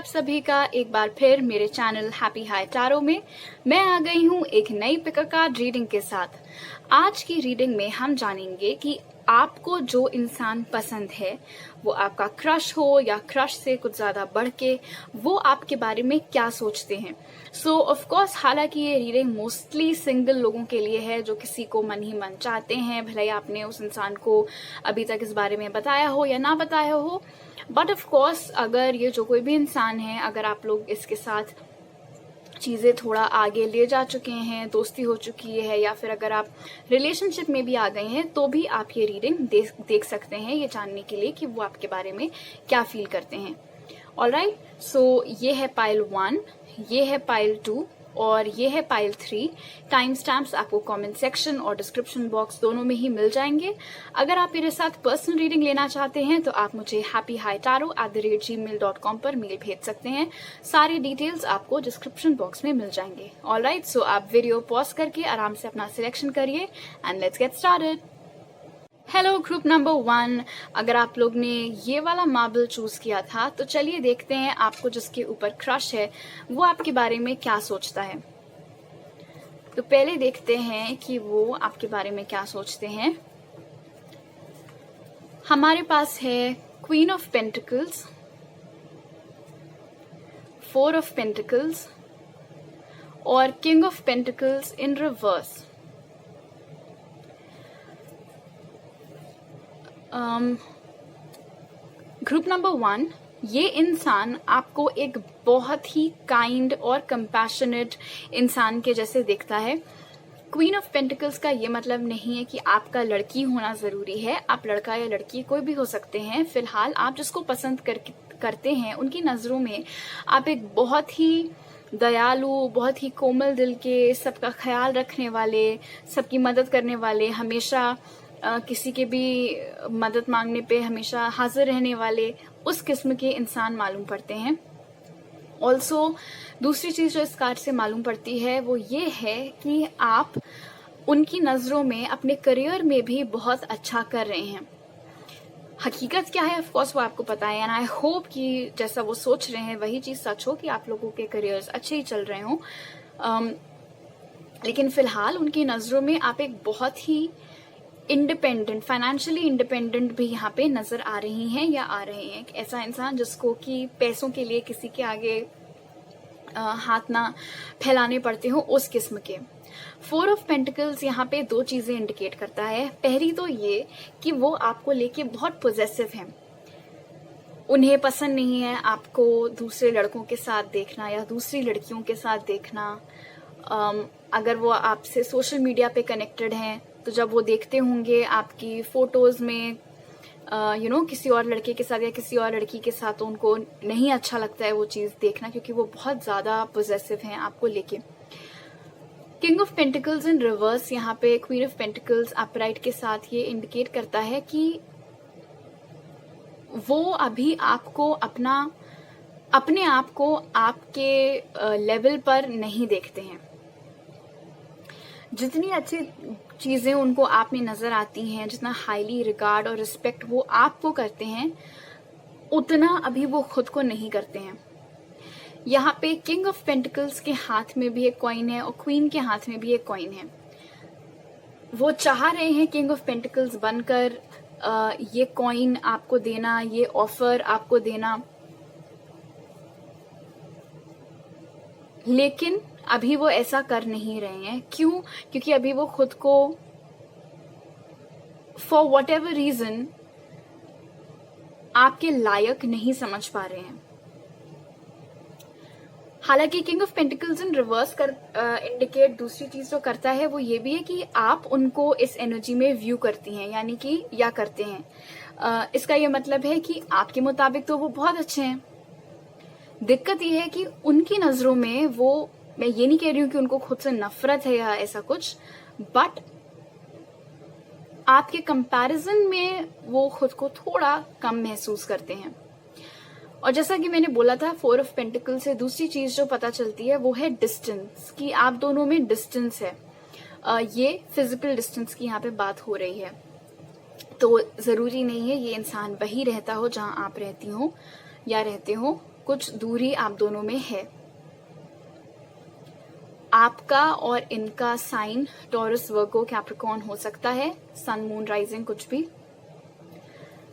सभी का एक बार फिर मेरे चैनल हैप्पी हाई टैरो में। मैं आ गई हूँ एक नई पिक कार्ड रीडिंग के साथ। आज की रीडिंग में हम जानेंगे कि आपको जो इंसान पसंद है, वो आपका क्रश हो या क्रश से कुछ ज्यादा बढ़ के, वो आपके बारे में क्या सोचते हैं। सो ऑफ कोर्स, हालांकि ये रीडिंग मोस्टली सिंगल लोगों के लिए है जो किसी को मन ही मन चाहते हैं, भले ही आपने उस इंसान को अभी तक इस बारे में बताया हो या ना बताया हो। बट ऑफ कोर्स, अगर ये जो कोई भी इंसान है, अगर आप लोग इसके साथ चीजें थोड़ा आगे ले जा चुके हैं, दोस्ती हो चुकी है, या फिर अगर आप रिलेशनशिप में भी आ गए हैं, तो भी आप ये रीडिंग देख सकते हैं, ये जानने के लिए कि वो आपके बारे में क्या फील करते हैं। ऑलराइट, सो ये है पाइल 1, ये है पाइल 2 और ये है पाइल 3। टाइम स्टैम्प्स आपको कमेंट सेक्शन और डिस्क्रिप्शन बॉक्स दोनों में ही मिल जाएंगे। अगर आप मेरे साथ पर्सनल रीडिंग लेना चाहते हैं तो आप मुझे happyhightaro@gmail.com पर मेल भेज सकते हैं। सारी डिटेल्स आपको डिस्क्रिप्शन बॉक्स में मिल जाएंगे। ऑलराइट, सो आप वीडियो पॉज करके आराम से अपना सिलेक्शन करिए and let's get started. Hello group number 1, अगर आप लोग ने ये वाला मार्बल चूज किया था तो चलिए देखते हैं आपको जिसके ऊपर क्रश है वो आपके बारे में क्या सोचता है। तो पहले देखते हैं कि वो आपके बारे में क्या सोचते हैं। हमारे पास है queen of pentacles, 4 of pentacles और king of pentacles in reverse. Group number 1, ये इंसान आपको एक बहुत ही काइंड और कंपैशनेट इंसान के जैसे दिखता है। क्वीन ऑफ पेंटिकल्स का ये मतलब नहीं है कि आपका लड़की होना जरूरी है, आप लड़का या लड़की कोई भी हो सकते हैं। फिलहाल आप जिसको पसंद करते हैं, उनकी नजरों में आप एक बहुत ही दयालु, बहुत ही कोमल दिल के, सबका ख्याल रखने वाले, सबकी मदद करने वाले, हमेशा किसी के भी मदद मांगने पे हमेशा हाजिर रहने वाले उस किस्म के इंसान मालूम पड़ते हैं। ऑल्सो दूसरी चीज जो इस कार्ड से मालूम पड़ती है वो ये है कि आप उनकी नजरों में अपने करियर में भी बहुत अच्छा कर रहे हैं। हकीकत क्या है, ऑफ कोर्स वो आपको पता है, एंड आई होप कि जैसा वो सोच रहे हैं वही चीज सच हो, कि आप लोगों के करियर्स अच्छे ही चल रहे हों। लेकिन फिलहाल उनकी नजरों में आप एक बहुत ही इंडिपेंडेंट, फाइनेंशियली इंडिपेंडेंट भी यहाँ पे नजर आ रही हैं या आ रहे हैं। ऐसा इंसान जिसको कि पैसों के लिए किसी के आगे हाथ ना फैलाने पड़ते हो, उस किस्म के। 4 ऑफ पेंटिकल्स यहाँ पे 2 चीजें इंडिकेट करता है। पहली तो ये कि वो आपको लेके बहुत पोजेसिव हैं, उन्हें पसंद नहीं है आपको दूसरे लड़कों के साथ देखना या दूसरी लड़कियों के साथ देखना। अगर वो आपसे सोशल मीडिया पे कनेक्टेड हैं तो जब वो देखते होंगे आपकी फोटोज में किसी और लड़के के साथ या किसी और लड़की के साथ, तो उनको नहीं अच्छा लगता है वो चीज देखना, क्योंकि वो बहुत ज्यादा पोजेसिव हैं आपको लेके। King of pentacles in reverse, यहाँ पे क्वीन ऑफ पेंटिकल्स अपराइट के साथ ये इंडिकेट करता है कि वो अभी आपको अपने आप को आपके लेवल पर नहीं देखते हैं। जितनी अच्छी चीजें उनको आप में नजर आती हैं, जितना हाईली रिगार्ड और रिस्पेक्ट वो आपको करते हैं, उतना अभी वो खुद को नहीं करते हैं। यहाँ पे किंग ऑफ पेंटिकल्स के हाथ में भी एक कॉइन है और क्वीन के हाथ में भी एक कॉइन है। वो चाह रहे हैं किंग ऑफ पेंटिकल्स बनकर ये कॉइन आपको देना, ये ऑफर आपको देना, लेकिन अभी वो ऐसा कर नहीं रहे हैं। क्यों? क्योंकि अभी वो खुद को फॉर वट एवर रीजन आपके लायक नहीं समझ पा रहे हैं। हालांकि king of pentacles in reverse indicate दूसरी चीज जो करता है वो ये भी है कि आप उनको इस एनर्जी में व्यू करती हैं, यानी कि या करते हैं। इसका ये मतलब है कि आपके मुताबिक तो वो बहुत अच्छे हैं। दिक्कत ये है कि उनकी नजरों में वो, मैं ये नहीं कह रही हूं कि उनको खुद से नफरत है या ऐसा कुछ, बट आपके कंपैरिजन में वो खुद को थोड़ा कम महसूस करते हैं। और जैसा कि मैंने बोला था, 4 ऑफ पेंटिकल से दूसरी चीज जो पता चलती है वो है डिस्टेंस, कि आप दोनों में डिस्टेंस है। ये फिजिकल डिस्टेंस की यहाँ पे बात हो रही है। तो जरूरी नहीं है ये इंसान वही रहता हो जहां आप रहती हो या रहते हो। कुछ दूरी आप दोनों में है। आपका और इनका साइन टॉरस, वर्गो, कैप्रिकॉर्न हो सकता है, सन, मून, राइजिंग, कुछ भी।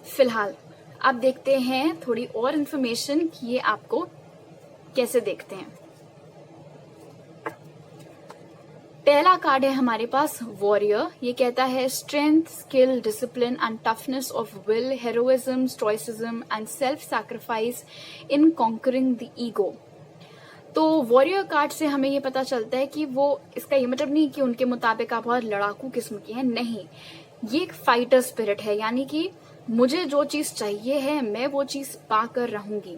फिलहाल अब देखते हैं थोड़ी और इन्फॉर्मेशन कि ये आपको कैसे देखते हैं। पहला कार्ड है हमारे पास वॉरियर। ये कहता है strength, skill, discipline and toughness of will, heroism, stoicism and self sacrifice in conquering the ego. तो वॉरियर कार्ड से हमें ये पता चलता है कि वो, इसका ये मतलब नहीं कि उनके मुताबिक आप बहुत लड़ाकू किस्म की हैं, नहीं, ये एक फाइटर स्पिरिट है, यानी कि मुझे जो चीज चाहिए है मैं वो चीज पाकर रहूंगी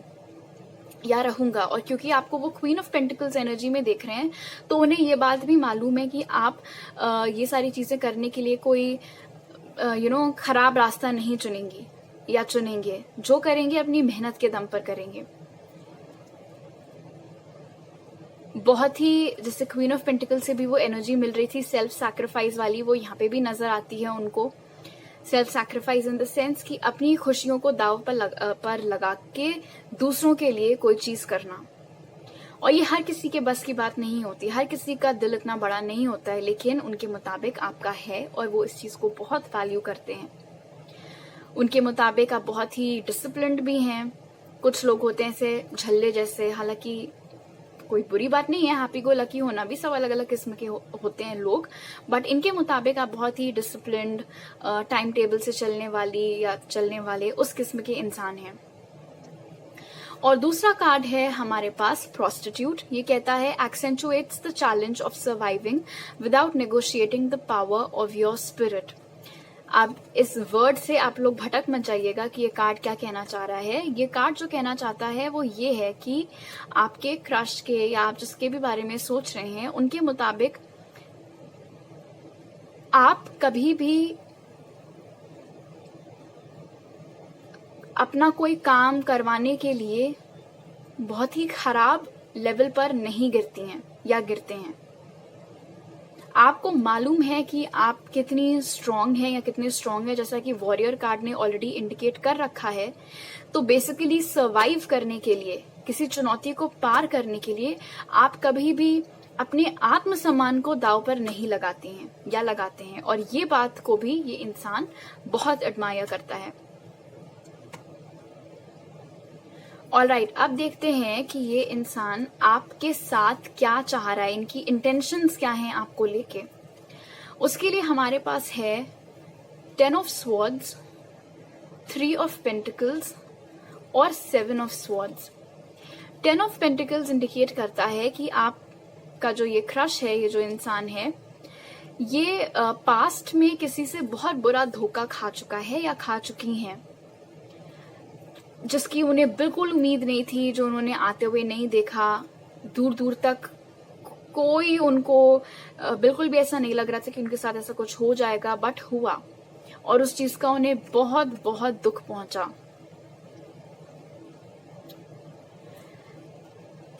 या रहूंगा। और क्योंकि आपको वो क्वीन ऑफ पेंटिकल्स एनर्जी में देख रहे हैं तो उन्हें ये बात भी मालूम है कि आप ये सारी चीजें करने के लिए कोई खराब रास्ता नहीं चुनेंगी या चुनेंगे। जो करेंगे अपनी मेहनत के दम पर करेंगे। बहुत ही, जैसे क्वीन ऑफ पेंटिकल से भी वो एनर्जी मिल रही थी सेल्फ सैक्रिफाइस वाली, वो यहाँ पे भी नजर आती है उनको। Self sacrifice in the sense कि अपनी खुशियों को दाव पर लगा के दूसरों के लिए कोई चीज करना। और ये हर किसी के बस की बात नहीं होती, हर किसी का दिल इतना बड़ा नहीं होता है, लेकिन उनके मुताबिक आपका है और वो इस चीज को बहुत वैल्यू करते हैं। उनके मुताबिक आप बहुत ही डिसिप्लिन्ड भी हैं। कुछ लोग होते हैं ऐसे झल्ले जैसे, हालांकि कोई बुरी बात नहीं है, हैप्पी गो लकी होना भी, सब अलग अलग किस्म के होते हैं लोग, बट इनके मुताबिक आप बहुत ही डिसिप्लिन्ड, टाइम टेबल से चलने वाली या चलने वाले उस किस्म के इंसान हैं। और दूसरा कार्ड है हमारे पास प्रोस्टिट्यूट। ये कहता है accentuates the challenge of surviving without negotiating the power of your spirit. अब इस वर्ड से आप लोग भटक मत जाइएगा कि ये कार्ड क्या कहना चाह रहा है। ये कार्ड जो कहना चाहता है वो ये है कि आपके क्रश के या आप जिसके भी बारे में सोच रहे हैं उनके मुताबिक आप कभी भी अपना कोई काम करवाने के लिए बहुत ही खराब लेवल पर नहीं गिरती हैं या गिरते हैं। आपको मालूम है कि आप कितनी स्ट्रांग है या कितनी स्ट्रांग है, जैसा कि वॉरियर कार्ड ने ऑलरेडी इंडिकेट कर रखा है। तो बेसिकली सर्वाइव करने के लिए, किसी चुनौती को पार करने के लिए आप कभी भी अपने आत्मसम्मान को दांव पर नहीं लगाते हैं या लगाते हैं, और ये बात को भी ये इंसान बहुत एडमायर करता है। ऑलराइट, अब देखते हैं कि ये इंसान आपके साथ क्या चाह रहा है, इनकी इंटेंशंस क्या हैं आपको लेके। उसके लिए हमारे पास है 10 ऑफ स्वॉर्ड्स, 3 ऑफ पेंटिकल्स और 7 of swords. 10 of pentacles indicate करता है कि आपका जो ये क्रश है, ये जो इंसान है, ये पास्ट में किसी से बहुत बुरा धोखा खा चुका है या खा चुकी हैं, जिसकी उन्हें बिल्कुल उम्मीद नहीं थी, जो उन्होंने आते हुए नहीं देखा। दूर दूर तक कोई उनको बिल्कुल भी ऐसा नहीं लग रहा था कि उनके साथ ऐसा कुछ हो जाएगा, बट हुआ और उस चीज का उन्हें बहुत बहुत दुख पहुंचा।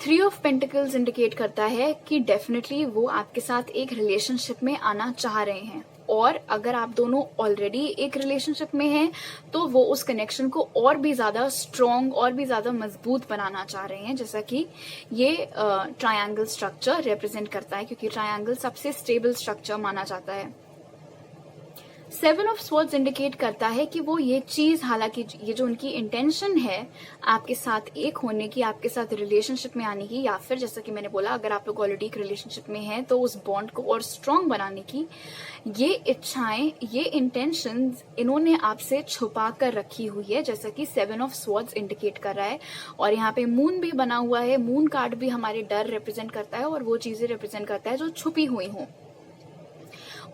3 ऑफ पेंटिकल्स इंडिकेट करता है कि डेफिनेटली वो आपके साथ एक रिलेशनशिप में आना चाह रहे हैं, और अगर आप दोनों ऑलरेडी एक रिलेशनशिप में हैं तो वो उस कनेक्शन को और भी ज्यादा स्ट्रॉन्ग और भी ज्यादा मजबूत बनाना चाह रहे हैं, जैसा कि ये ट्रायंगल स्ट्रक्चर रिप्रेजेंट करता है, क्योंकि ट्रायंगल सबसे स्टेबल स्ट्रक्चर माना जाता है। 7 ऑफ स्वॉर्ड्स इंडिकेट करता है कि वो ये चीज, हालांकि ये जो उनकी इंटेंशन है आपके साथ एक होने की, आपके साथ रिलेशनशिप में आने की, या फिर जैसा कि मैंने बोला अगर आप लोग ऑलरेडी एक रिलेशनशिप में हैं तो उस बॉन्ड को और स्ट्रांग बनाने की ये इच्छाएं, ये इंटेंशंस इन्होंने आपसे छुपा कर रखी हुई है, जैसा कि 7 ऑफ स्वॉर्ड्स इंडिकेट कर रहा है। और यहाँ पे मून भी बना हुआ है। मून कार्ड भी हमारे डर रिप्रेजेंट करता है और वो चीजें रिप्रेजेंट करता है जो छुपी हुई हों।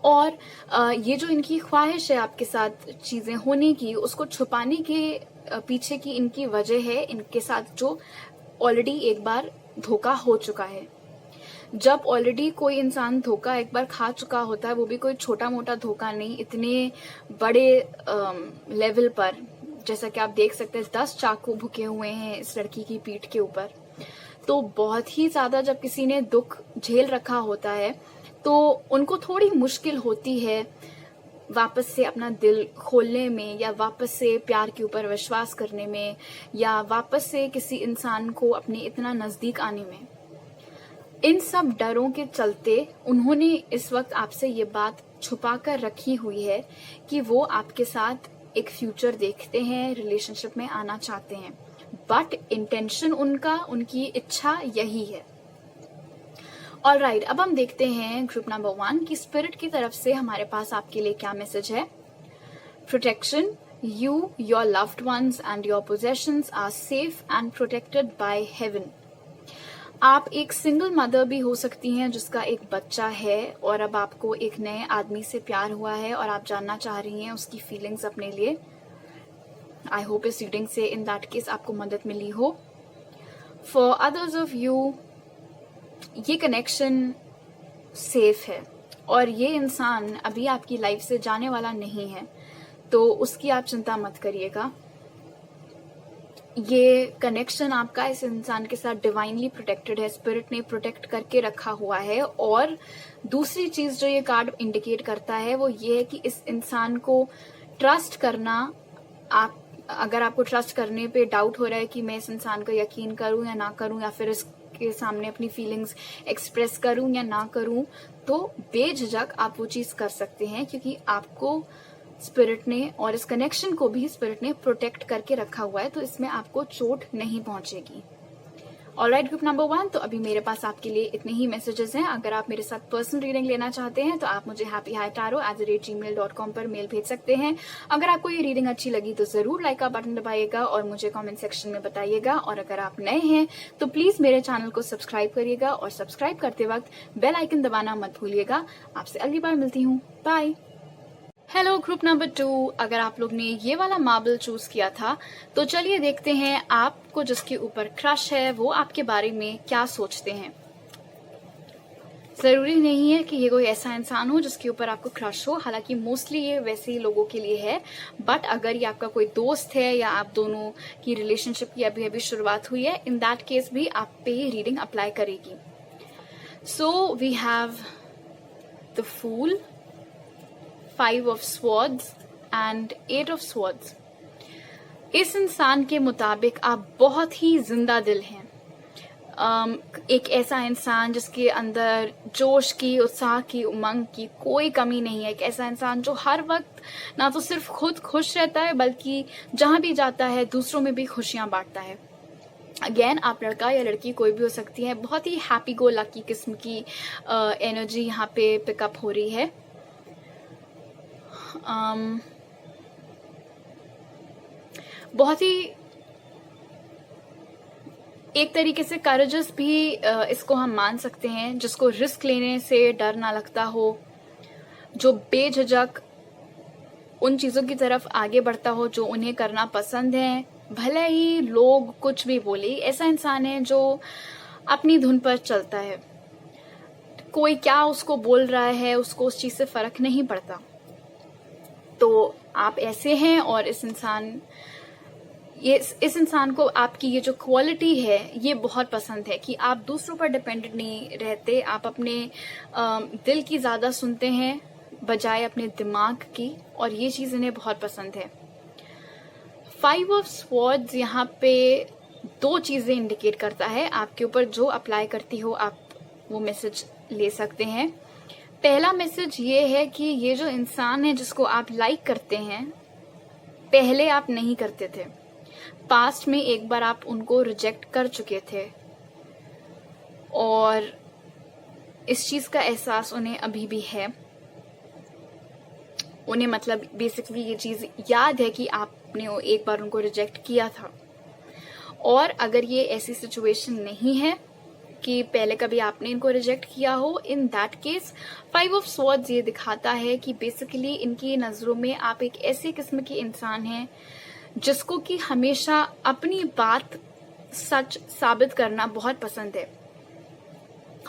और ये जो इनकी ख्वाहिश है आपके साथ चीजें होने की, उसको छुपाने के पीछे की इनकी वजह है इनके साथ जो ऑलरेडी एक बार धोखा हो चुका है। जब ऑलरेडी कोई इंसान धोखा एक बार खा चुका होता है, वो भी कोई छोटा मोटा धोखा नहीं, इतने बड़े लेवल पर, जैसा कि आप देख सकते हैं 10 चाकू भुके हुए हैं इस लड़की की पीठ के ऊपर। तो बहुत ही ज्यादा जब किसी ने दुख झेल रखा होता है तो उनको थोड़ी मुश्किल होती है वापस से अपना दिल खोलने में, या वापस से प्यार के ऊपर विश्वास करने में, या वापस से किसी इंसान को अपने इतना नजदीक आने में। इन सब डरों के चलते उन्होंने इस वक्त आपसे ये बात छुपा कर रखी हुई है कि वो आपके साथ एक फ्यूचर देखते हैं, रिलेशनशिप में आना चाहते हैं, बट इंटेंशन उनकी इच्छा यही है। ऑलराइट, अब हम देखते हैं ग्रुप नंबर 1 की स्पिरिट की तरफ से हमारे पास आपके लिए क्या मैसेज है। Protection, you, your loved ones and your possessions are safe and protected by heaven. आप एक सिंगल मदर भी हो सकती हैं जिसका एक बच्चा है और अब आपको एक नए आदमी से प्यार हुआ है और आप जानना चाह रही हैं उसकी फीलिंग्स अपने लिए। आई होप इस रीडिंग से इन दैट केस आपको मदद मिली हो। फॉर अदर्स ऑफ यू, ये कनेक्शन सेफ है और ये इंसान अभी आपकी लाइफ से जाने वाला नहीं है, तो उसकी आप चिंता मत करिएगा। ये कनेक्शन आपका इस इंसान के साथ डिवाइनली प्रोटेक्टेड है, स्पिरिट ने प्रोटेक्ट करके रखा हुआ है। और दूसरी चीज जो ये कार्ड इंडिकेट करता है वो ये है कि इस इंसान को ट्रस्ट करना, आप अगर आपको ट्रस्ट करने पे डाउट हो रहा है कि मैं इस इंसान का यकीन करूं या ना करूं, या फिर इसके सामने अपनी फीलिंग्स एक्सप्रेस करूं या ना करूं, तो बेझिझक आप वो चीज कर सकते हैं, क्योंकि आपको स्पिरिट ने और इस कनेक्शन को भी स्पिरिट ने प्रोटेक्ट करके रखा हुआ है, तो इसमें आपको चोट नहीं पहुंचेगी। ऑलराइट ग्रुप नंबर 1, तो अभी मेरे पास आपके लिए इतने ही मैसेजेस हैं। अगर आप मेरे साथ पर्सनल रीडिंग लेना चाहते हैं तो आप मुझे happyhightarot@gmail.com पर मेल भेज सकते हैं। अगर आपको ये रीडिंग अच्छी लगी तो जरूर लाइक का बटन दबाइएगा और मुझे कमेंट सेक्शन में बताइएगा। और अगर आप नए हैं तो प्लीज मेरे चैनल को सब्सक्राइब करिएगा और सब्सक्राइब करते वक्त बेल आइकन दबाना मत भूलिएगा। आपसे अगली बार मिलती हूँ, बाय। हेलो ग्रुप नंबर 2, अगर आप लोग ने ये वाला मार्बल चूज किया था तो चलिए देखते हैं आपको जिसके ऊपर क्रश है वो आपके बारे में क्या सोचते हैं। जरूरी नहीं है कि ये कोई ऐसा इंसान हो जिसके ऊपर आपको क्रश हो, हालांकि मोस्टली ये वैसे ही लोगों के लिए है, बट अगर ये आपका कोई दोस्त है या आप दोनों की रिलेशनशिप की अभी अभी शुरुआत हुई है, इन दैट केस भी आप पे ये रीडिंग अप्लाई करेगी। So we have the fool, 5 of swords and 8 of swords। इस इंसान के मुताबिक आप बहुत ही जिंदा दिल हैं। एक ऐसा इंसान जिसके अंदर जोश की, उत्साह की, उमंग की कोई कमी नहीं है। एक ऐसा इंसान जो हर वक्त ना तो सिर्फ खुद खुश रहता है बल्कि जहां भी जाता है दूसरों में भी खुशियां बांटता है। अगेन, आप लड़का या लड़की कोई भी हो सकती है। बहुत ही हैप्पी गो लकी किस्म की एनर्जी यहाँ पे पिकअप हो रही है। बहुत ही एक तरीके से करेजस भी इसको हम मान सकते हैं, जिसको रिस्क लेने से डर ना लगता हो, जो बेझिझक उन चीजों की तरफ आगे बढ़ता हो जो उन्हें करना पसंद है, भले ही लोग कुछ भी बोले। ऐसा इंसान है जो अपनी धुन पर चलता है, कोई क्या उसको बोल रहा है उसको उस चीज से फर्क नहीं पड़ता। तो आप ऐसे हैं और इस इंसान को आपकी ये जो क्वालिटी है ये बहुत पसंद है कि आप दूसरों पर डिपेंडेंट नहीं रहते, आप अपने दिल की ज्यादा सुनते हैं बजाय अपने दिमाग की, और ये चीज इन्हें बहुत पसंद है। 5 of swords यहाँ पे 2 चीजें इंडिकेट करता है आपके ऊपर, जो अप्लाई करती हो आप वो मैसेज ले सकते हैं। पहला मैसेज ये है कि ये जो इंसान है जिसको आप लाइक करते हैं, पहले आप नहीं करते थे, पास्ट में एक बार आप उनको रिजेक्ट कर चुके थे और इस चीज का एहसास उन्हें अभी भी है। उन्हें मतलब बेसिकली ये चीज याद है कि आपने एक बार उनको रिजेक्ट किया था। और अगर ये ऐसी सिचुएशन नहीं है कि पहले कभी आपने इनको रिजेक्ट किया हो, in that case 5 of swords ये दिखाता है कि बेसिकली इनकी नजरों में आप एक ऐसे किस्म के इंसान हैं जिसको कि हमेशा अपनी बात सच साबित करना बहुत पसंद है।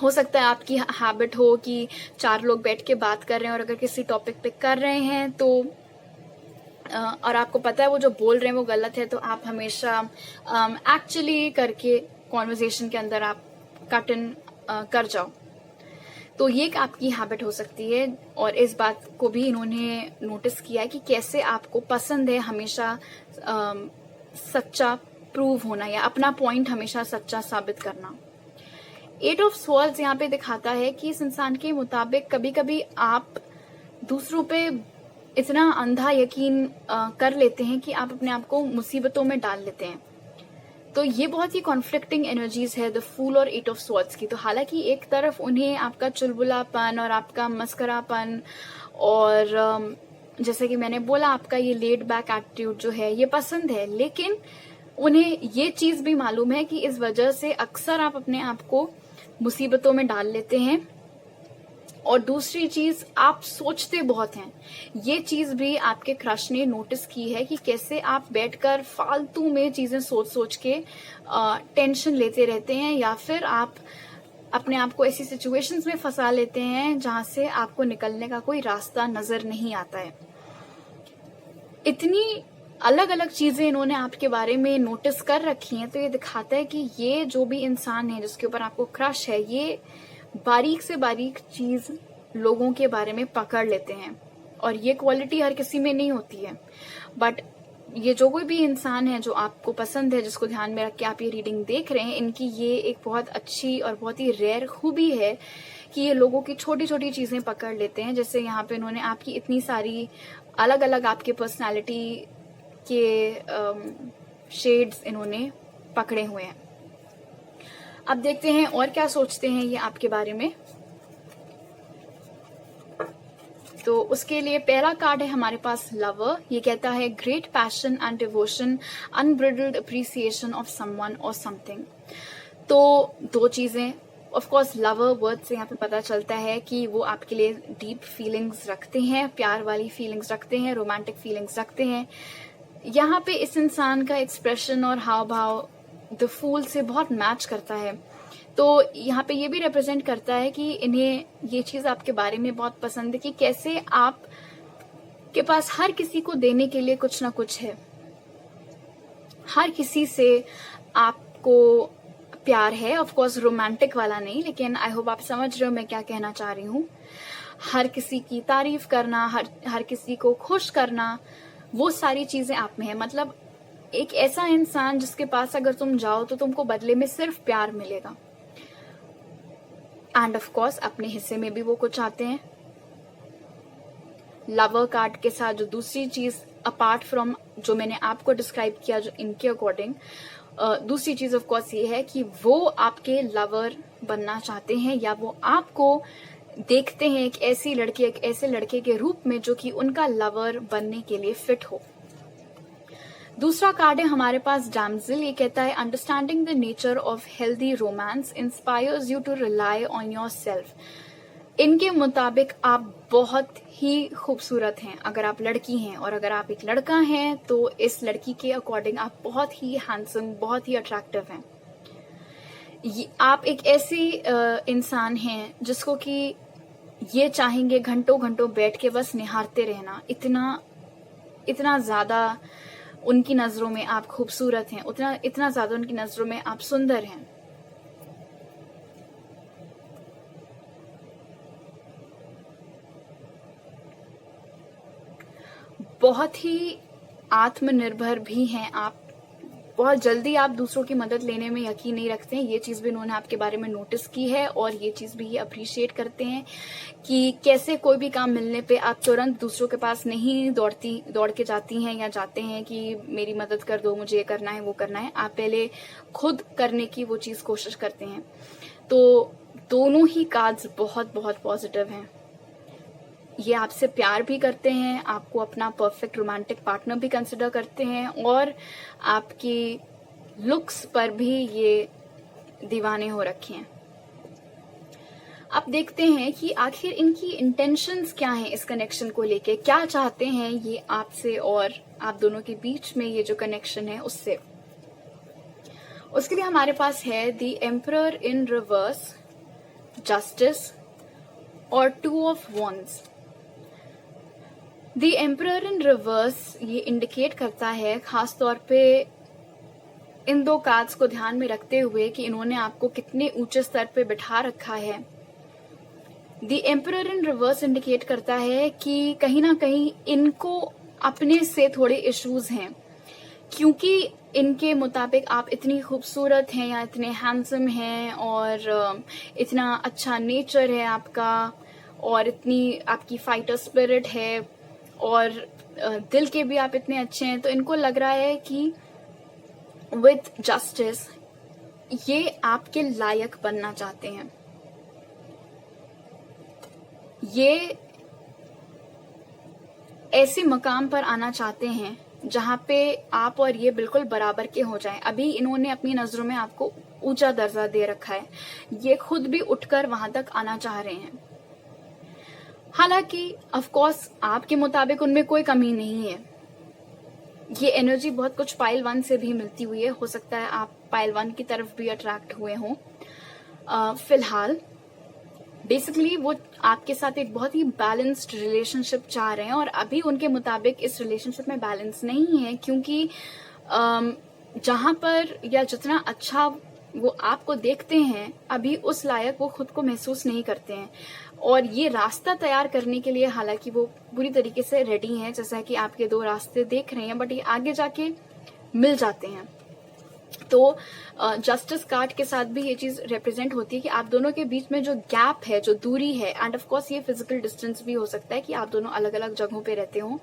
हो सकता है आपकी हैबिट हो कि 4 लोग बैठ के बात कर रहे हैं और अगर किसी टॉपिक पे कर रहे हैं तो और आपको पता है वो जो बोल रहे हैं वो गलत है, तो आप हमेशा एक्चुअली करके कॉन्वर्जेशन के अंदर आप कट इन कर जाओ। तो ये एक आपकी हैबिट हो सकती है, और इस बात को भी इन्होंने नोटिस किया कि कैसे आपको पसंद है हमेशा सच्चा प्रूव होना या अपना पॉइंट हमेशा सच्चा साबित करना। 8 ऑफ स्वॉर्ड्स यहाँ पे दिखाता है कि इस इंसान के मुताबिक कभी कभी आप दूसरों पे इतना अंधा यकीन कर लेते हैं कि आप अपने आप को मुसीबतों में डाल लेते हैं। तो ये बहुत ही कॉन्फ्लिक्टिंग एनर्जीज है द फूल और 8 ऑफ स्वॉर्ड्स की। तो हालांकि एक तरफ उन्हें आपका चुलबुलापन और आपका मस्करापन और जैसे कि मैंने बोला आपका ये लेड बैक एटीट्यूड जो है ये पसंद है, लेकिन उन्हें ये चीज भी मालूम है कि इस वजह से अक्सर आप अपने आप को मुसीबतों में डाल लेते हैं। और दूसरी चीज, आप सोचते बहुत हैं। ये चीज भी आपके क्रश ने नोटिस की है कि कैसे आप बैठकर फालतू में चीजें सोच सोच के टेंशन लेते रहते हैं, या फिर आप अपने आप को ऐसी सिचुएशंस में फंसा लेते हैं जहां से आपको निकलने का कोई रास्ता नजर नहीं आता है। इतनी अलग अलग चीजें इन्होंने आपके बारे में नोटिस कर रखी हैं, तो ये दिखाता है कि ये जो भी इंसान है जिसके ऊपर आपको क्रश है, ये बारीक से बारीक चीज लोगों के बारे में पकड़ लेते हैं, और ये क्वालिटी हर किसी में नहीं होती है। बट ये जो कोई भी इंसान है जो आपको पसंद है, जिसको ध्यान में रख के आप ये रीडिंग देख रहे हैं, इनकी ये एक बहुत अच्छी और बहुत ही रेयर खूबी है कि ये लोगों की छोटी छोटी चीजें पकड़ लेते हैं। जैसे यहाँ पे इन्होंने आपकी इतनी सारी अलग अलग आपके पर्सनालिटी के शेड्स इन्होंने पकड़े हुए हैं। अब देखते हैं और क्या सोचते हैं ये आपके बारे में। तो उसके लिए पहला कार्ड है हमारे पास लवर। ये कहता है great passion and devotion, unbridled appreciation of someone और समथिंग। तो दो चीजें, ऑफ कोर्स लवर वर्ड से यहाँ पे पता चलता है कि वो आपके लिए डीप फीलिंग्स रखते हैं, प्यार वाली फीलिंग्स रखते हैं, रोमांटिक फीलिंग्स रखते हैं। यहाँ पे इस इंसान का एक्सप्रेशन और हाव भाव द फूल से बहुत मैच करता है। तो यहाँ पे ये भी रिप्रेजेंट करता है कि इन्हें ये चीज आपके बारे में बहुत पसंद है कि कैसे आप के पास हर किसी को देने के लिए कुछ ना कुछ है। हर किसी से आपको प्यार है, ऑफ कोर्स रोमांटिक वाला नहीं, लेकिन आई होप आप समझ रहे हो मैं क्या कहना चाह रही हूँ। हर किसी की तारीफ करना, हर किसी को खुश करना, वो सारी चीजें आप में है। मतलब एक ऐसा इंसान जिसके पास अगर तुम जाओ तो तुमको बदले में सिर्फ प्यार मिलेगा। एंड ऑफ कोर्स अपने हिस्से में भी वो कुछ आते हैं। लवर कार्ड के साथ जो दूसरी चीज अपार्ट फ्रॉम जो मैंने आपको डिस्क्राइब किया जो इनके अकॉर्डिंग, दूसरी चीज ऑफ कोर्स ये है कि वो आपके लवर बनना चाहते हैं, या वो आपको देखते हैं एक ऐसी लड़की, एक ऐसे लड़के के रूप में जो कि उनका लवर बनने के लिए फिट हो। दूसरा कार्ड है हमारे पास डैमजिल। ये कहता है understanding the nature of healthy romance inspires you to rely on yourself. इनके मुताबिक आप बहुत ही खूबसूरत हैं अगर आप लड़की हैं, और अगर आप एक लड़का हैं तो इस लड़की के अकॉर्डिंग आप बहुत ही हैंडसम, बहुत ही अट्रैक्टिव हैं। आप एक ऐसी इंसान हैं जिसको कि ये चाहेंगे घंटों घंटों बैठ के बस निहारते रहना। इतना ज्यादा उनकी नजरों में आप खूबसूरत हैं, इतना ज्यादा उनकी नजरों में आप सुंदर हैं। बहुत ही आत्मनिर्भर भी हैं आप। बहुत जल्दी आप दूसरों की मदद लेने में यकीन नहीं रखते हैं। ये चीज भी उन्होंने आपके बारे में नोटिस की है, और ये चीज भी ये अप्रिशिएट करते हैं कि कैसे कोई भी काम मिलने पे आप तुरंत दूसरों के पास नहीं दौड़ के जाती हैं या जाते हैं कि मेरी मदद कर दो, मुझे ये करना है वो करना है। आप पहले खुद करने की वो चीज कोशिश करते हैं। तो दोनों ही कार्ड्स बहुत बहुत पॉजिटिव हैं। ये आपसे प्यार भी करते हैं, आपको अपना परफेक्ट रोमांटिक पार्टनर भी कंसिडर करते हैं, और आपकी लुक्स पर भी ये दीवाने हो रखे हैं। अब देखते हैं कि आखिर इनकी इंटेंशंस क्या हैं इस कनेक्शन को लेके, क्या चाहते हैं ये आपसे और आप दोनों के बीच में ये जो कनेक्शन है उससे। उसके लिए हमारे पास है the emperor in reverse, justice और 2 of wands. The emperor in reverse ये इंडिकेट करता है खास तौर पे इन दो कार्ड्स को ध्यान में रखते हुए कि इन्होंने आपको कितने ऊंचे स्तर पे बिठा रखा है। The emperor in reverse indicate करता है कि कहीं ना कहीं इनको अपने से थोड़े इश्यूज हैं, क्योंकि इनके मुताबिक आप इतनी खूबसूरत हैं या इतने हैंडसम हैं और इतना अच्छा नेचर है आपका और इतनी आपकी फाइटर स्पिरिट है और दिल के भी आप इतने अच्छे हैं, तो इनको लग रहा है कि विथ जस्टिस ये आपके लायक बनना चाहते हैं, ये ऐसे मकाम पर आना चाहते हैं जहां पे आप और ये बिल्कुल बराबर के हो जाएं। अभी इन्होंने अपनी नजरों में आपको ऊंचा दर्जा दे रखा है, ये खुद भी उठकर वहां तक आना चाह रहे हैं। हालांकि ऑफ कोर्स आपके मुताबिक उनमें कोई कमी नहीं है। ये एनर्जी बहुत कुछ पाइल 1 से भी मिलती हुई है, हो सकता है आप पाइल 1 की तरफ भी अट्रैक्ट हुए हों। फिलहाल बेसिकली वो आपके साथ एक बहुत ही बैलेंस्ड रिलेशनशिप चाह रहे हैं और अभी उनके मुताबिक इस रिलेशनशिप में बैलेंस नहीं है, क्योंकि जहां पर या जितना अच्छा वो आपको देखते हैं अभी उस लायक वो खुद को महसूस नहीं करते हैं और ये रास्ता तैयार करने के लिए हालांकि वो पूरी तरीके से रेडी हैं, जैसा कि आपके 2 रास्ते देख रहे हैं, बट ये आगे जाके मिल जाते हैं। तो जस्टिस कार्ड के साथ भी ये चीज रिप्रेजेंट होती है कि आप दोनों के बीच में जो गैप है, जो दूरी है, एंड ऑफ कोर्स ये फिजिकल डिस्टेंस भी हो सकता है कि आप दोनों अलग अलग जगहों पे रहते हो,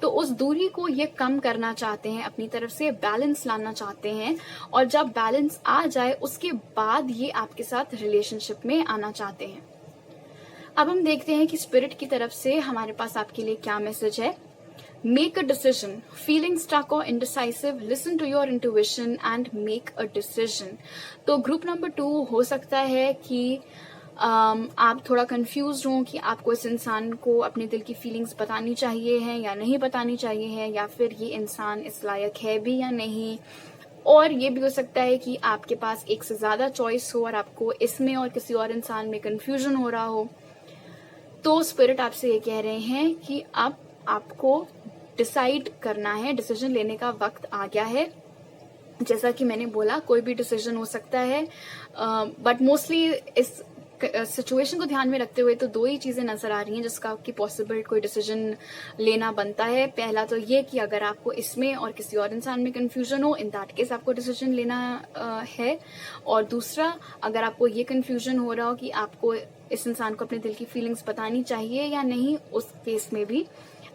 तो उस दूरी को ये कम करना चाहते हैं, अपनी तरफ से बैलेंस लाना चाहते हैं और जब बैलेंस आ जाए उसके बाद ये आपके साथ रिलेशनशिप में आना चाहते हैं। अब हम देखते हैं कि स्पिरिट की तरफ से हमारे पास आपके लिए क्या मैसेज है। Make a decision. Feeling stuck or indecisive, listen to your intuition and make a decision. तो ग्रुप नंबर 2 हो सकता है कि आप थोड़ा कंफ्यूज हो कि आपको इस इंसान को अपने दिल की फीलिंग्स बतानी चाहिए है या नहीं बतानी चाहिए है, या फिर ये इंसान इस लायक है भी या नहीं। और ये भी हो सकता है कि आपके पास एक से ज्यादा चॉइस हो और आपको इसमें और किसी और इंसान में कंफ्यूजन हो रहा हो। तो स्पिरिट आपसे ये कह रहे हैं कि अब आपको डिसाइड करना है, डिसीजन लेने का वक्त आ गया है। जैसा कि मैंने बोला कोई भी डिसीजन हो सकता है, बट मोस्टली इस सिचुएशन को ध्यान में रखते हुए तो 2 ही चीजें नजर आ रही हैं जिसका आपकी पॉसिबल कोई डिसीजन लेना बनता है। पहला तो ये कि अगर आपको इसमें और किसी और इंसान में कंफ्यूजन हो, इन दैट केस आपको डिसीजन लेना है, और दूसरा अगर आपको ये कंफ्यूजन हो रहा हो कि आपको इस इंसान को अपने दिल की फीलिंग्स बतानी चाहिए या नहीं, उस केस में भी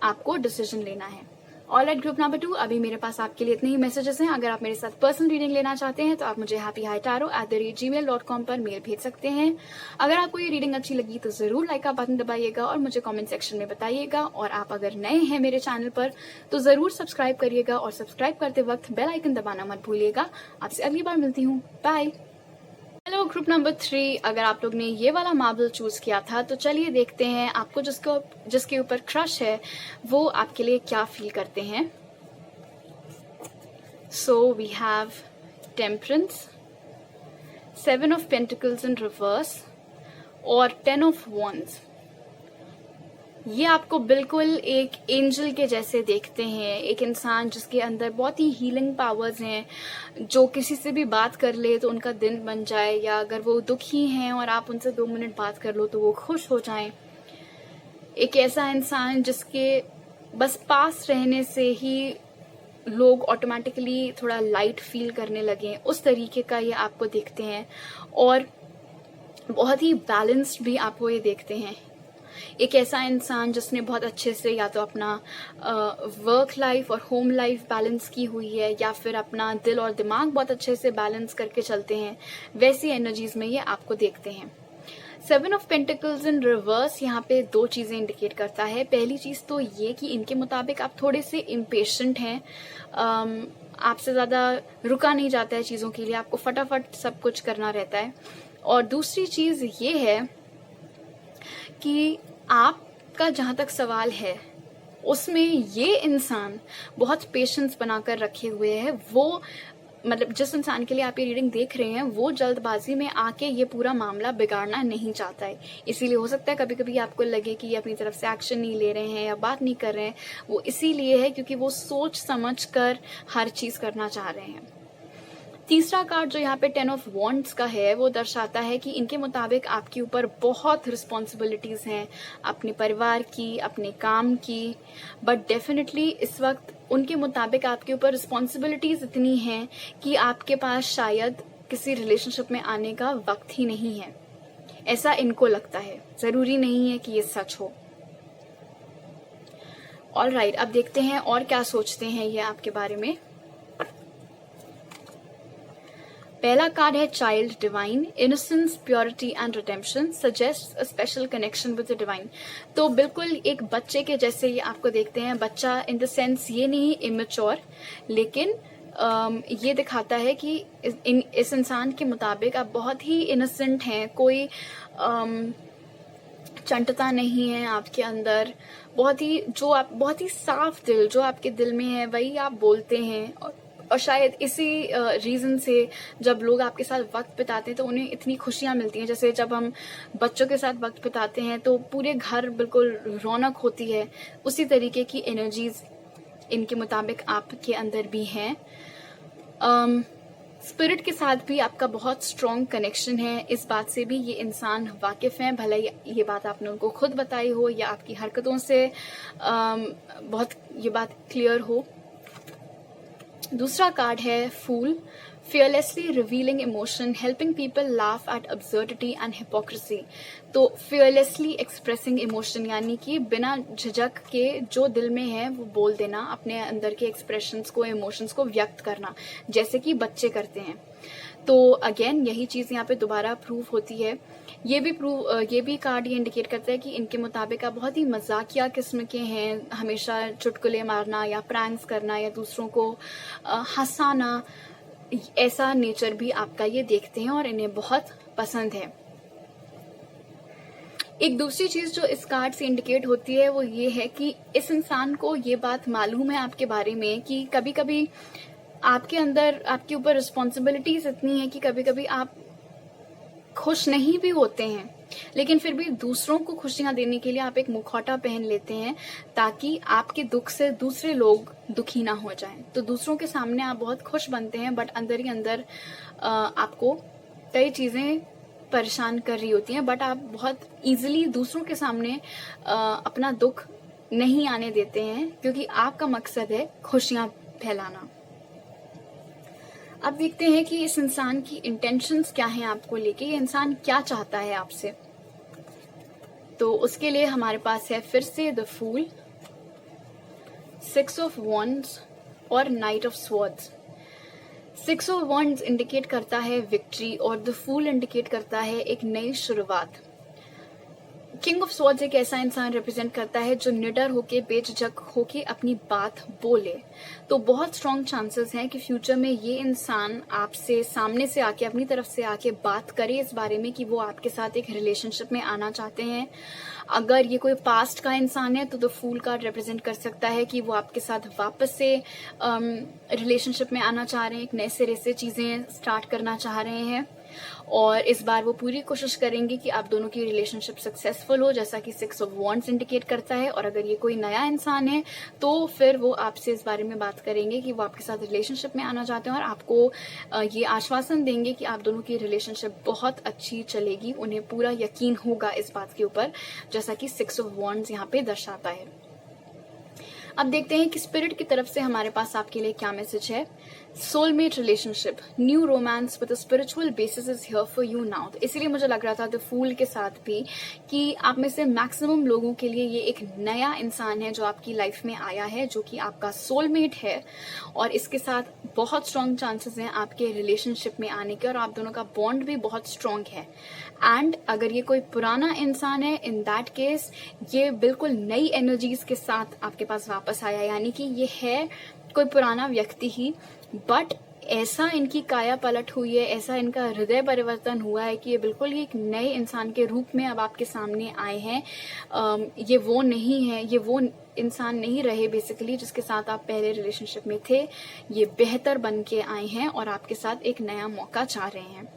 आपको डिसीजन लेना है। ऑलराइट ग्रुप नंबर 2, अभी मेरे पास आपके लिए इतने ही मैसेजेस हैं। अगर आप मेरे साथ पर्सनल रीडिंग लेना चाहते हैं तो आप मुझे happyhightarot@gmail.com पर मेल भेज सकते हैं। अगर आपको ये रीडिंग अच्छी लगी तो जरूर लाइक का बटन दबाइएगा और मुझे कमेंट सेक्शन में बताइएगा, और आप अगर नए हैं मेरे चैनल पर तो जरूर सब्सक्राइब करिएगा और सब्सक्राइब करते वक्त बेल आइकन दबाना मत भूलिएगा। आपसे अगली बार मिलती हूँ, बाय। हेलो ग्रुप नंबर 3, अगर आप लोग ने ये वाला मार्बल चूज किया था तो चलिए देखते हैं आपको जिसके ऊपर क्रश है वो आपके लिए क्या फील करते हैं। So we have temperance, 7 of pentacles in reverse और 10 ऑफ वॉन्ड्स। ये आपको बिल्कुल एक एंजल के जैसे देखते हैं, एक इंसान जिसके अंदर बहुत ही हीलिंग पावर्स हैं, जो किसी से भी बात कर ले तो उनका दिन बन जाए, या अगर वो दुखी हैं और आप उनसे 2 मिनट बात कर लो तो वो खुश हो जाएं। एक ऐसा इंसान जिसके बस पास रहने से ही लोग ऑटोमेटिकली थोड़ा लाइट फील करने लगे, उस तरीके का ये आपको देखते हैं। और बहुत ही बैलेंस्ड भी आपको ये देखते हैं। एक ऐसा इंसान जिसने बहुत अच्छे से या तो अपना वर्क लाइफ और होम लाइफ बैलेंस की हुई है, या फिर अपना दिल और दिमाग बहुत अच्छे से बैलेंस करके चलते हैं, वैसी एनर्जीज में ये आपको देखते हैं। 7 ऑफ पेंटिकल्स इन रिवर्स यहाँ पे 2 चीजें इंडिकेट करता है। पहली चीज तो ये कि इनके मुताबिक आप थोड़े से इम्पेशेंट हैं, आपसे ज्यादा रुका नहीं जाता है चीजों के लिए, आपको फटाफट सब कुछ करना रहता है। और दूसरी चीज ये है कि आपका जहां तक सवाल है उसमें ये इंसान बहुत पेशेंस बनाकर रखे हुए है। वो मतलब जिस इंसान के लिए आप ये रीडिंग देख रहे हैं वो जल्दबाजी में आके ये पूरा मामला बिगाड़ना नहीं चाहता है। इसीलिए हो सकता है कभी कभी आपको लगे कि ये अपनी तरफ से एक्शन नहीं ले रहे हैं या बात नहीं कर रहे हैं, वो इसीलिए है क्योंकि वो सोच समझ कर हर चीज करना चाह रहे हैं। तीसरा कार्ड जो यहाँ पे 10 ऑफ वॉन्ड्स का है वो दर्शाता है कि इनके मुताबिक आपके ऊपर बहुत रिस्पॉन्सिबिलिटीज हैं अपने परिवार की, अपने काम की, बट डेफिनेटली इस वक्त उनके मुताबिक आपके ऊपर रिस्पॉन्सिबिलिटीज इतनी हैं कि आपके पास शायद किसी रिलेशनशिप में आने का वक्त ही नहीं है। ऐसा इनको लगता है, जरूरी नहीं है कि ये सच हो। ऑलराइट, अब देखते हैं और क्या सोचते हैं ये आपके बारे में। पहला कार्ड है child divine, innocence, purity and redemption, suggest a special connection with the divine. तो बिल्कुल एक बच्चे के जैसे ये आपको देखते हैं। बच्चा इन द सेंस ये नहीं इमेच्योर, लेकिन ये दिखाता है कि इस इंसान के मुताबिक आप बहुत ही इनोसेंट हैं, कोई चंटता नहीं है आपके अंदर, बहुत ही साफ दिल जो आपके दिल में है वही आप बोलते हैं। और शायद इसी रीजन से जब लोग आपके साथ वक्त बिताते हैं तो उन्हें इतनी खुशियां मिलती हैं। जैसे जब हम बच्चों के साथ वक्त बिताते हैं तो पूरे घर बिल्कुल रौनक होती है, उसी तरीके की एनर्जीज इनके मुताबिक आपके अंदर भी हैं। स्पिरिट के साथ भी आपका बहुत स्ट्रॉन्ग कनेक्शन है, इस बात से भी ये इंसान वाकिफ हैं, भले ये बात आपने उनको खुद बताई हो या आपकी हरकतों से बहुत ये बात क्लियर हो। दूसरा कार्ड है फूल, fearlessly revealing emotion, helping people laugh at absurdity and hypocrisy। तो fearlessly expressing emotion यानी कि बिना झिझक के जो दिल में है वो बोल देना, अपने अंदर के expressions को, emotions को व्यक्त करना, जैसे कि बच्चे करते हैं। तो अगेन यही चीज यहाँ पे दोबारा प्रूव होती है। ये भी कार्ड ये इंडिकेट करता है कि इनके मुताबिक आप बहुत ही मजाकिया किस्म के हैं, हमेशा चुटकुले मारना या प्रैंक्स करना या दूसरों को हंसाना, ऐसा नेचर भी आपका ये देखते हैं और इन्हें बहुत पसंद है। एक दूसरी चीज जो इस कार्ड से इंडिकेट होती है वो ये है कि इस इंसान को ये बात मालूम है आपके बारे में कि कभी कभी आपके अंदर, आपके ऊपर रिस्पॉन्सिबिलिटीज इतनी है कि कभी कभी आप खुश नहीं भी होते हैं, लेकिन फिर भी दूसरों को खुशियां देने के लिए आप एक मुखौटा पहन लेते हैं ताकि आपके दुख से दूसरे लोग दुखी ना हो जाएं। तो दूसरों के सामने आप बहुत खुश बनते हैं, बट अंदर ही अंदर आपको कई चीजें परेशान कर रही होती हैं, बट आप बहुत इजीली दूसरों के सामने अपना दुख नहीं आने देते हैं क्योंकि आपका मकसद है खुशियां फैलाना। अब देखते हैं कि इस इंसान की इंटेंशंस क्या हैं आपको लेके, ये इंसान क्या चाहता है आपसे। तो उसके लिए हमारे पास है फिर से द फूल, 6 ऑफ वॉन्ड्स और night of swords. 6 of wands indicate करता है विक्ट्री और द फूल इंडिकेट करता है एक नई शुरुआत। किंग ऑफ स्वॉर्ड्स एक ऐसा इंसान रिप्रेजेंट करता है जो निडर होके, बेझिझक होके अपनी बात बोले। तो बहुत स्ट्रॉन्ग चांसेस हैं कि फ्यूचर में ये इंसान आपसे सामने से आके, अपनी तरफ से आके बात करे इस बारे में कि वो आपके साथ एक रिलेशनशिप में आना चाहते हैं। अगर ये कोई पास्ट का इंसान है तो द फूल कार्ड रिप्रेजेंट कर सकता है कि वो आपके साथ वापस से रिलेशनशिप में आना चाह रहे हैं, एक नए सिरे से चीजें स्टार्ट करना चाह रहे हैं और इस बार वो पूरी कोशिश करेंगे कि आप दोनों की रिलेशनशिप सक्सेसफुल हो, जैसा कि 6 ऑफ वॉन्ड्स इंडिकेट करता है। और अगर ये कोई नया इंसान है तो फिर वो आपसे इस बारे में बात करेंगे कि वो आपके साथ रिलेशनशिप में आना चाहते हैं और आपको ये आश्वासन देंगे कि आप दोनों की रिलेशनशिप बहुत अच्छी चलेगी। उन्हें पूरा यकीन होगा इस बात के ऊपर, जैसा कि 6 ऑफ वॉन्ड्स यहाँ पे दर्शाता है। अब देखते हैं कि स्पिरिट की तरफ से हमारे पास आपके लिए क्या मैसेज है। Soulmate relationship, new romance with spiritual basis is here for you now. तो इसीलिए मुझे लग रहा था द फूल के साथ भी कि आप में से मैक्सिमम लोगों के लिए ये एक नया इंसान है जो आपकी लाइफ में आया है, जो कि आपका सोलमेट है और इसके साथ बहुत स्ट्रॉन्ग चांसेस हैं आपके रिलेशनशिप में आने के और आप दोनों का बॉन्ड भी बहुत स्ट्रॉन्ग है। एंड अगर ये कोई पुराना इंसान है, इन दैट केस ये बिल्कुल नई एनर्जीज के साथ आपके पास वापस आया, यानी कि ये है कोई पुराना व्यक्ति ही, बट ऐसा इनकी काया पलट हुई है, ऐसा इनका हृदय परिवर्तन हुआ है कि ये बिल्कुल ही एक नए इंसान के रूप में अब आपके सामने आए हैं। ये वो नहीं है, ये वो इंसान नहीं रहे बेसिकली जिसके साथ आप पहले रिलेशनशिप में थे। ये बेहतर बन के आए हैं और आपके साथ एक नया मौका चाह रहे हैं।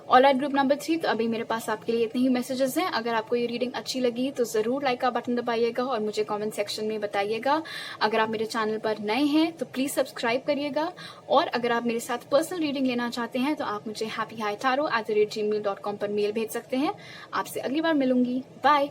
ऑल राइट ग्रुप नंबर 3, तो अभी मेरे पास आपके लिए इतने ही मैसेजेस हैं। अगर आपको ये रीडिंग अच्छी लगी तो जरूर लाइक का बटन दबाइएगा और मुझे कमेंट सेक्शन में बताइएगा। अगर आप मेरे चैनल पर नए हैं तो प्लीज सब्सक्राइब करिएगा, और अगर आप मेरे साथ पर्सनल रीडिंग लेना चाहते हैं तो आप मुझे happyhightaro@gmail.com पर मेल भेज सकते हैं। आपसे अगली बार मिलूंगी। बाय।